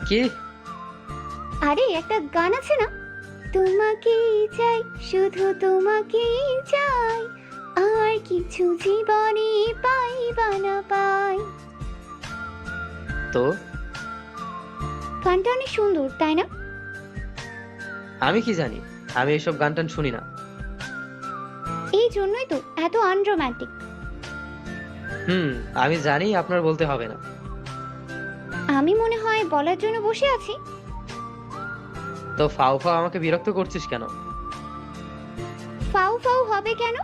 কি? আরে একটা গান আছে না, তোমাকেই চাই, শুধু তোমাকেই চাই, আর কিছু জীবনে পাই বা না পাই। তো গানটা অনেক সুন্দর, তাই না? আমি কি জানি, আমি এসব গান টান শুনি না। এই জন্যই তো এত আনরোম্যান্টিক। হুম, আমি জানি, আপনার বলতে হবে না। আমি মনে হয় বলার জন্য বসে আছি। তো ফাও ফাও আমাকে বিরক্ত করছিস কেন? ফাউ ফাউ হবে কেন?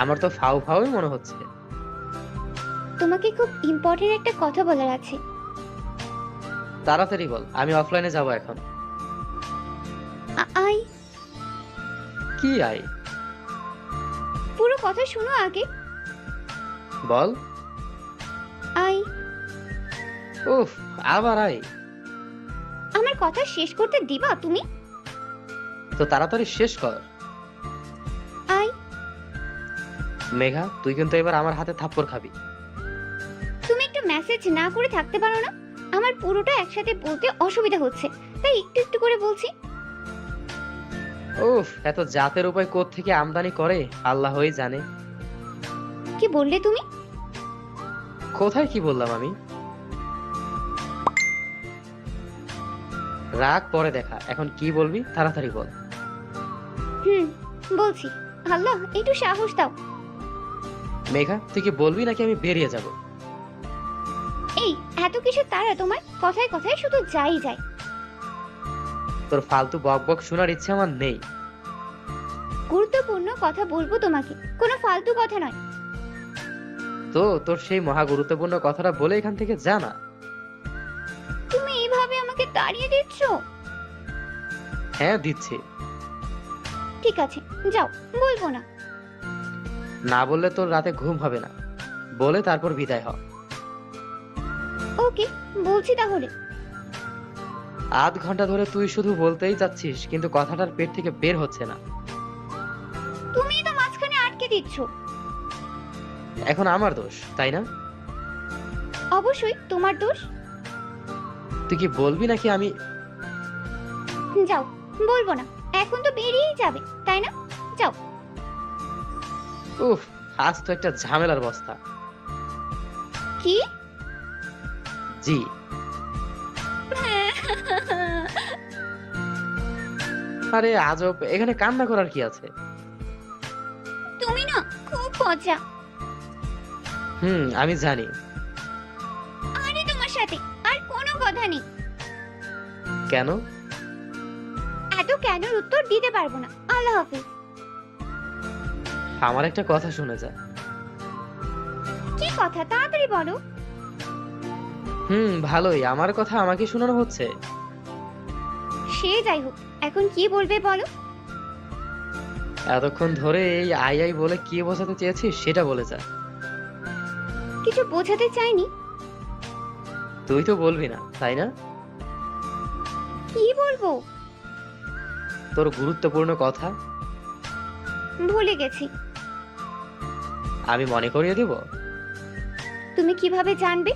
আমার তো ফাও ফাওই মনে হচ্ছে। তোমাকে খুব ইম্পর্টেন্ট একটা কথা বলার আছে। তাড়াতাড়ি বল, আমি অফলাইনে যাব এখন। আই। কি আই? পুরো কথা শোনো আগে। বল। আই। উফ, আবার আই? আমার কথা শেষ করতে দিবা তুমি? তো তাড়াতাড়ি শেষ কর। আই। মেঘা, তুই কিন্তু এবার আমার হাতে থাপ্পড় খাবি। তুমি একটু মেসেজ না করে থাকতে পারো না? আমার পুরোটা একসাথে বলতে অসুবিধা হচ্ছে, তাই একটু একটু করে বলছি। উফ, এত জাতের উপায় কোত্থেকে আমদানি করে আল্লাহই জানে। কি বললে তুমি? কোথায় কি বললাম আমি? রাগ পরে দেখা, এখন কি বলবি তাড়াতাড়ি বল। হুম, বলছি। আল্লাহ, একটু সাহস দাও। মেঘা, তুই কি বলবি নাকি আমি বেরিয়ে যাব? এই এত কিছু তারা তোমার, কথায় কথায় শুধু যাই যায়। তোর ফালতু বক বক শোনার ইচ্ছে আমার নেই। গুরুত্বপূর্ণ কথা বলবো তোমাকে, কোনো ফালতু কথা নয়। তো তোর সেই মহা গুরুত্বপূর্ণ কথাটা বলে এখান থেকে যা না। তুমি এইভাবে আমাকে তাড়িয়ে দিচ্ছ? হ্যাঁ, দিচ্ছি। ঠিক আছে, যাও, বলবো না। না বললে তোর রাতে ঘুম হবে না। বলে তারপর বিদায় হ। ওকে, বলছি তাহলে। আধ ঘন্টা ধরে তুই শুধু বলতেই চাচ্ছিস, কিন্তু কথাটার পেট থেকে বের হচ্ছে না। তুমিই তো মাঝখানে আটকে দিচ্ছ। এখন আমার দোষ, তাই না? অবশ্যই তোমার দোষ। তুই কি বলবি নাকি আমি? যাও, বলবো না। এখন তো বেরিয়েই যাবে, তাই না? যাও। উফ, আজ তো একটা ঝামেলার বস্তা। কি? জি। আরে আজব, এখানে কান্না করার কি আছে? তুমি না খুব মজা। আমি জানি। আরে তোমার সাথে আর কোনো কথা নেই। কেন? এত কেনর উত্তর দিতে পারবো না। আল্লাহ হাফিজ। আমার একটা কথা শুনে যা। কি কথা, তাড়াতাড়ি বলো। ভালোই, আমার কথা আমাকে শোনানো হচ্ছে। সে যাই হোক, এখন কি বলবে বলো। এতক্ষণ ধরে এই আই আই বলে কি বোঝাতে চেয়েছিস সেটা বলে যা। কিছু বোঝাতে চাইনি। তুই তো বলবি না, তাই না? কি বলবো? তোর গুরুত্বপূর্ণ কথা ভুলে গেছি। আমি মনে করিয়ে দিব? তুমি কিভাবে জানবে?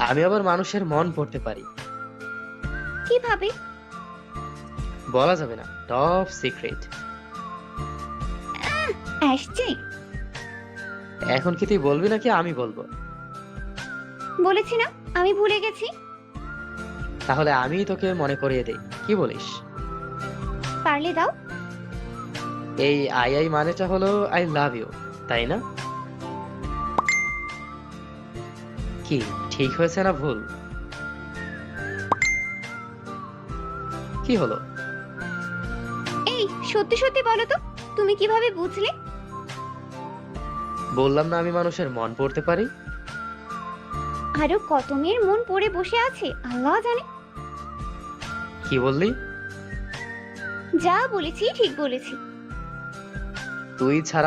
আমি আবার মানুষের মন পড়তে পারি। কিভাবে? বলা যাবে না, টপ সিক্রেট। আসছে। এখন কি তুই বলবি নাকি আমি বলবো? বলেছি না, আমি ভুলে গেছি। তাহলে আমি তোকে মনে করিয়ে দেই, কি বলিস? পারলে দাও। এই আই আই মানেটা হলো আই লাভ ইউ, তাই না? কি ঠিক হয়েছে না ভুল? কি হলো? এই সত্যি সত্যি বলো তো, তুমি কিভাবে বুঝলে? বললাম না আমি মানুষের মন পড়তে পারি। আরো কত মেয়ের মন পড়ে বসে আছে আল্লাহ জানে। কি বললি? যা বলেছি ঠিক বলেছি। তুই ছাড়া